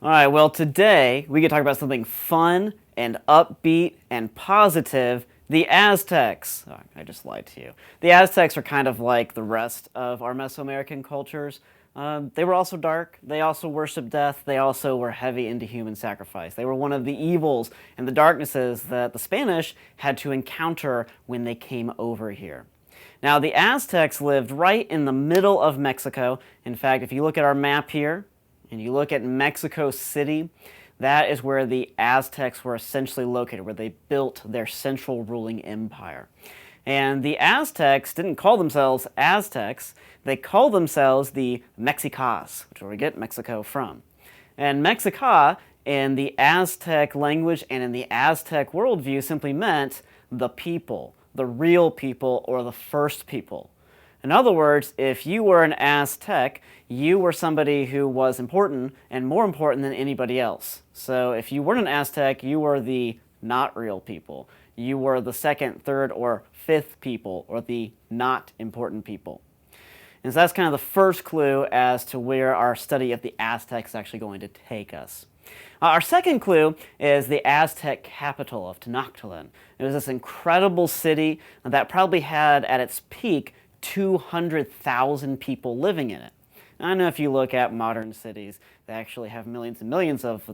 All right, well, today we get to talk about something fun and upbeat and positive, the Aztecs. Oh, I just lied to you. The Aztecs are kind of like the rest of our Mesoamerican cultures. They were also dark. They also worshiped death. They also were heavy into human sacrifice. They were one of the evils and the darknesses that the Spanish had to encounter when they came over here. Now, the Aztecs lived right in the middle of Mexico. In fact, if you look at our map here, and you look at Mexico City, that is where the Aztecs were essentially located, where they built their central ruling empire. And the Aztecs didn't call themselves Aztecs, they called themselves the Mexicas, which is where we get Mexico from. And Mexica, in the Aztec language and in the Aztec worldview, simply meant the people, the real people, or the first people. In other words, if you were an Aztec, you were somebody who was important and more important than anybody else. So if you weren't an Aztec, you were the not real people. You were the second, third, or fifth people, or the not important people. And so that's kind of the first clue as to where our study of the Aztecs is actually going to take us. Our second clue is the Aztec capital of Tenochtitlan. It was this incredible city that probably had at its peak 200,000 people living in it. I know if you look at modern cities that actually have millions and millions of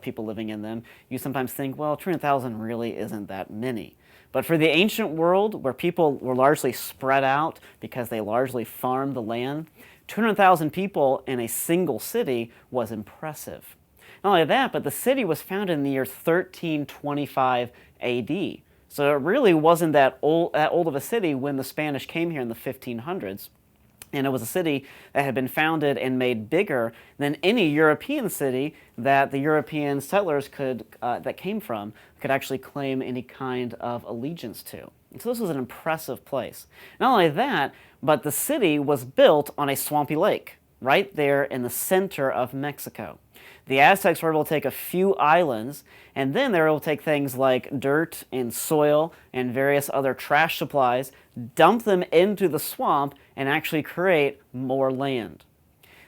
people living in them, you sometimes think, well, 200,000 really isn't that many. But for the ancient world, where people were largely spread out because they largely farmed the land, 200,000 people in a single city was impressive. Not only that, but the city was founded in the year 1325 AD. So it really wasn't that old of a city when the Spanish came here in the 1500s. And it was a city that had been founded and made bigger than any European city that the European settlers that came from could actually claim any kind of allegiance to. And so this was an impressive place. Not only that, but the city was built on a swampy lake right there in the center of Mexico. The Aztecs were able to take a few islands, and then they were able to take things like dirt and soil and various other trash supplies, dump them into the swamp, and actually create more land.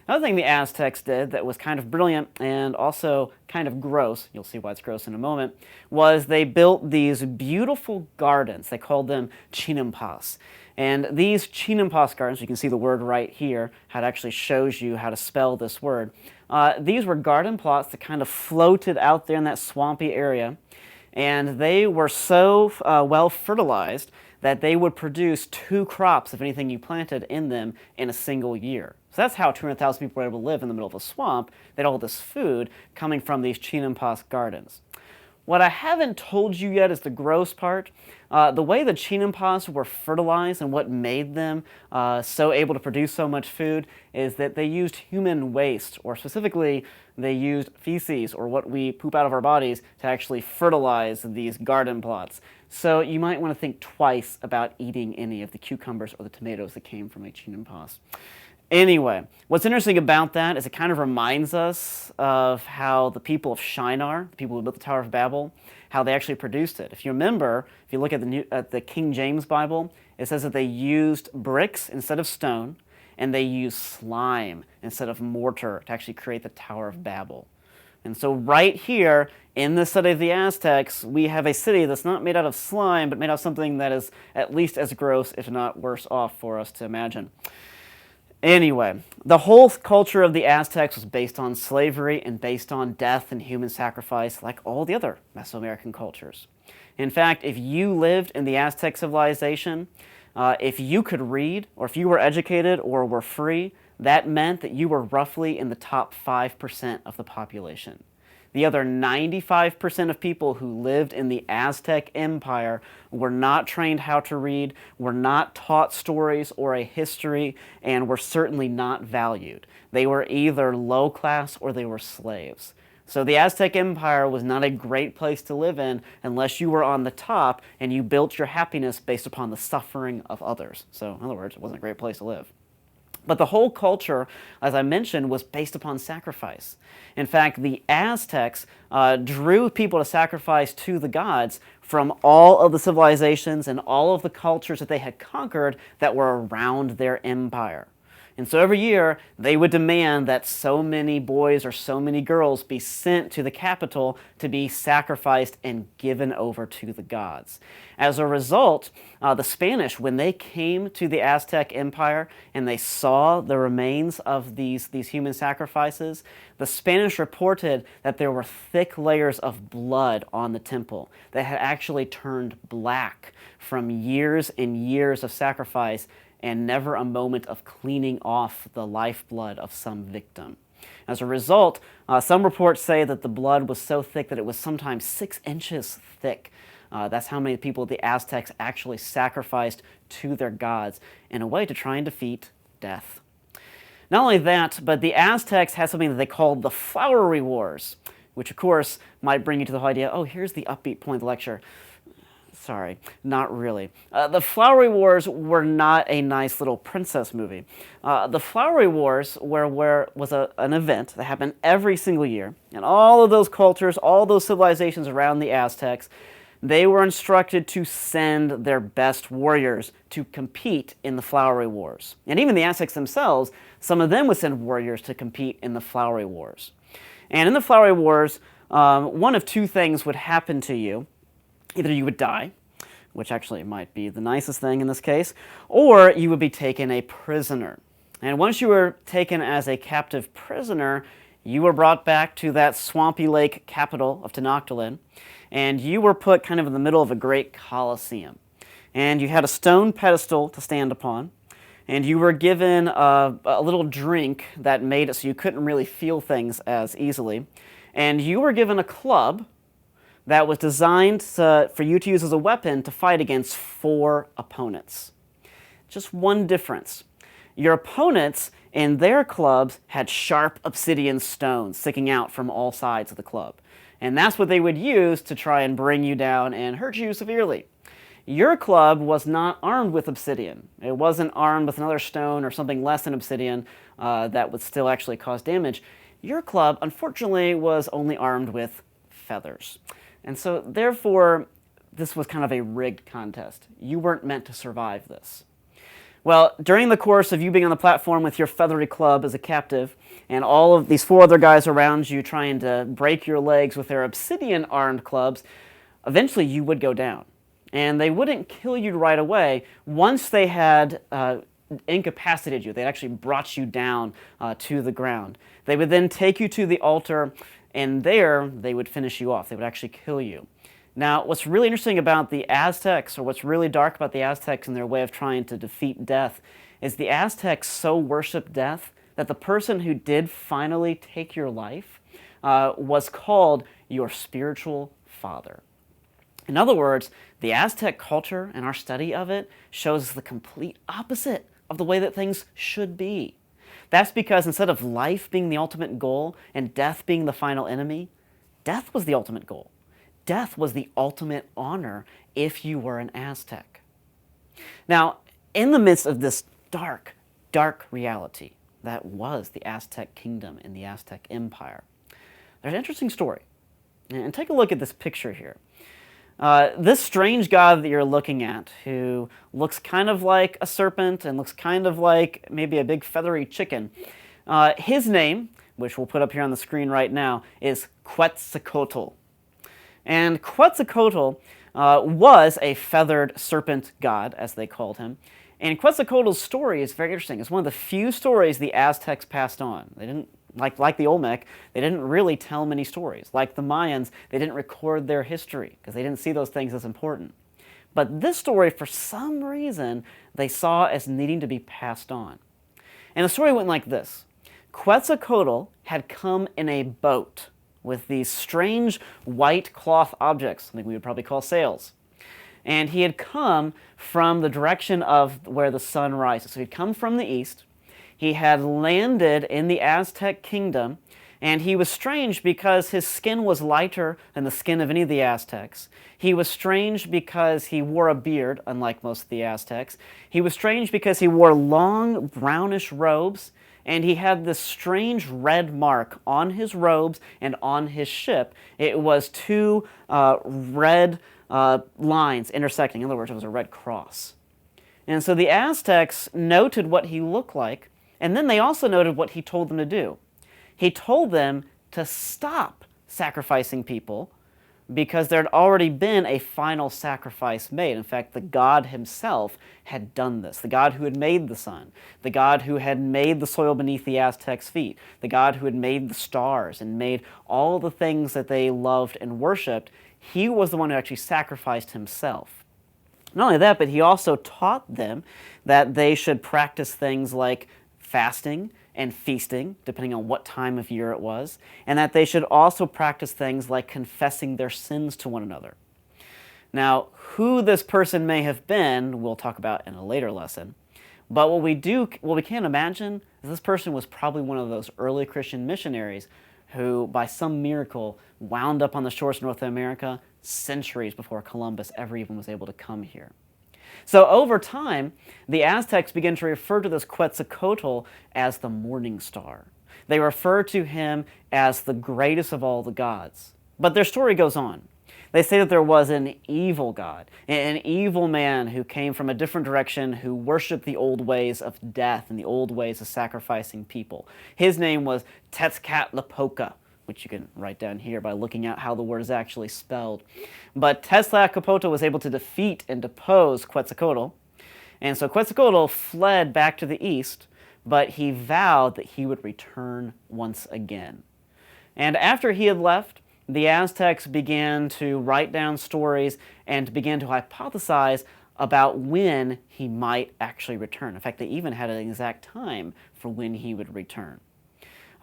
Another thing the Aztecs did that was kind of brilliant and also kind of gross, you'll see why it's gross in a moment, was they built these beautiful gardens. They called them chinampas. And these chinampas gardens, you can see the word right here, how it actually shows you how to spell this word. These were garden plots that kind of floated out there in that swampy area, and they were so well fertilized that they would produce 2 crops of anything you planted in them in a single year. So that's how 200,000 people were able to live in the middle of a swamp. They had all this food coming from these chinampas gardens. What I haven't told you yet is the gross part. The way the chinampas were fertilized and what made them so able to produce so much food is that they used human waste, or specifically they used feces, or what we poop out of our bodies, to actually fertilize these garden plots. So you might want to think twice about eating any of the cucumbers or the tomatoes that came from a chinampas. Anyway, what's interesting about that is it kind of reminds us of how the people of Shinar, the people who built the Tower of Babel, how they actually produced it. If you remember, if you look at the King James Bible, it says that they used bricks instead of stone, and they used slime instead of mortar to actually create the Tower of Babel. And so right here, in the study of the Aztecs, we have a city that's not made out of slime, but made out of something that is at least as gross, if not worse off for us to imagine. Anyway, the whole culture of the Aztecs was based on slavery and based on death and human sacrifice, like all the other Mesoamerican cultures. In fact, if you lived in the Aztec civilization, if you could read, or if you were educated or were free, that meant that you were roughly in the top 5% of the population. The other 95% of people who lived in the Aztec Empire were not trained how to read, were not taught stories or a history, and were certainly not valued. They were either low class or they were slaves. So the Aztec Empire was not a great place to live in unless you were on the top and you built your happiness based upon the suffering of others. So in other words, it wasn't a great place to live. But the whole culture, as I mentioned, was based upon sacrifice. In fact, the Aztecs drew people to sacrifice to the gods from all of the civilizations and all of the cultures that they had conquered that were around their empire. And so every year, they would demand that so many boys or so many girls be sent to the capital to be sacrificed and given over to the gods. As a result, the Spanish, when they came to the Aztec Empire and they saw the remains of these human sacrifices, the Spanish reported that there were thick layers of blood on the temple that had actually turned black from years and years of sacrifice and never a moment of cleaning off the lifeblood of some victim. As a result, some reports say that the blood was so thick that it was sometimes 6 inches thick. That's how many people the Aztecs actually sacrificed to their gods in a way to try and defeat death. Not only that, but the Aztecs had something that they called the Flowery Wars, which of course might bring you to the whole idea, oh, here's the upbeat point of the lecture. Sorry, not really. The Flowery Wars were not a nice little princess movie. The Flowery Wars was an event that happened every single year, and all of those cultures, all those civilizations around the Aztecs, they were instructed to send their best warriors to compete in the Flowery Wars. And even the Aztecs themselves, some of them would send warriors to compete in the Flowery Wars. And in the Flowery Wars, one of two things would happen to you. Either you would die, which actually might be the nicest thing in this case, or you would be taken a prisoner. And once you were taken as a captive prisoner, you were brought back to that swampy lake capital of Tenochtitlan, and you were put kind of in the middle of a great coliseum. And you had a stone pedestal to stand upon, and you were given a little drink that made it so you couldn't really feel things as easily. And you were given a club that was designed for you to use as a weapon to fight against 4 opponents. Just one difference. Your opponents in their clubs had sharp obsidian stones sticking out from all sides of the club. And that's what they would use to try and bring you down and hurt you severely. Your club was not armed with obsidian. It wasn't armed with another stone or something less than obsidian that would still actually cause damage. Your club, unfortunately, was only armed with feathers. And so, therefore, this was kind of a rigged contest. You weren't meant to survive this. Well, during the course of you being on the platform with your feathery club as a captive, and all of these 4 other guys around you trying to break your legs with their obsidian-armed clubs, eventually you would go down. And they wouldn't kill you right away. Once they had incapacitated you, they actually brought you down to the ground. They would then take you to the altar, and there, they would finish you off. They would actually kill you. Now, what's really interesting about the Aztecs, or what's really dark about the Aztecs and their way of trying to defeat death, is the Aztecs so worshiped death that the person who did finally take your life was called your spiritual father. In other words, the Aztec culture and our study of it shows the complete opposite of the way that things should be. That's because instead of life being the ultimate goal and death being the final enemy, death was the ultimate goal. Death was the ultimate honor if you were an Aztec. Now, in the midst of this dark, dark reality that was the Aztec kingdom and the Aztec empire, there's an interesting story. And take a look at this picture here. This strange god that you're looking at, who looks kind of like a serpent and looks kind of like maybe a big feathery chicken, his name, which we'll put up here on the screen right now, is Quetzalcoatl. And Quetzalcoatl was a feathered serpent god, as they called him. And Quetzalcoatl's story is very interesting. It's one of the few stories the Aztecs passed on. They didn't, like the Olmec, they didn't really tell many stories. Like the Mayans, they didn't record their history because they didn't see those things as important. But this story, for some reason, they saw as needing to be passed on. And the story went like this. Quetzalcoatl had come in a boat with these strange white cloth objects, something we would probably call sails. And he had come from the direction of where the sun rises. So he'd come from the east. He had landed in the Aztec kingdom, and he was strange because his skin was lighter than the skin of any of the Aztecs. He was strange because he wore a beard, unlike most of the Aztecs. He was strange because he wore long brownish robes, and he had this strange red mark on his robes and on his ship. It was 2 red lines intersecting. In other words, it was a red cross. And so the Aztecs noted what he looked like, And then they also noted what he told them to do. He told them to stop sacrificing people because there had already been a final sacrifice made. In fact, the God himself had done this. The God who had made the sun, the God who had made the soil beneath the Aztecs' feet, the God who had made the stars and made all the things that they loved and worshipped, he was the one who actually sacrificed himself. Not only that, but he also taught them that they should practice things like fasting and feasting, depending on what time of year it was, and that they should also practice things like confessing their sins to one another. Now, who this person may have been, we'll talk about in a later lesson, but what we can imagine is this person was probably one of those early Christian missionaries who, by some miracle, wound up on the shores of North America centuries before Columbus ever even was able to come here. So over time, the Aztecs began to refer to this Quetzalcoatl as the morning star. They refer to him as the greatest of all the gods. But their story goes on. They say that there was an evil god, an evil man who came from a different direction, who worshipped the old ways of death and the old ways of sacrificing people. His name was Tezcatlipoca, which you can write down here by looking at how the word is actually spelled. But Tezcatlipoca was able to defeat and depose Quetzalcoatl. And so Quetzalcoatl fled back to the east, but he vowed that he would return once again. And after he had left, the Aztecs began to write down stories and began to hypothesize about when he might actually return. In fact, they even had an exact time for when he would return.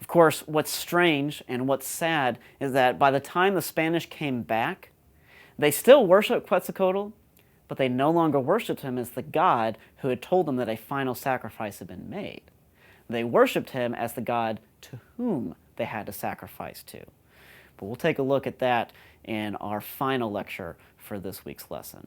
Of course, what's strange and what's sad is that by the time the Spanish came back, they still worshiped Quetzalcoatl, but they no longer worshiped him as the god who had told them that a final sacrifice had been made. They worshiped him as the god to whom they had to sacrifice to. But we'll take a look at that in our final lecture for this week's lesson.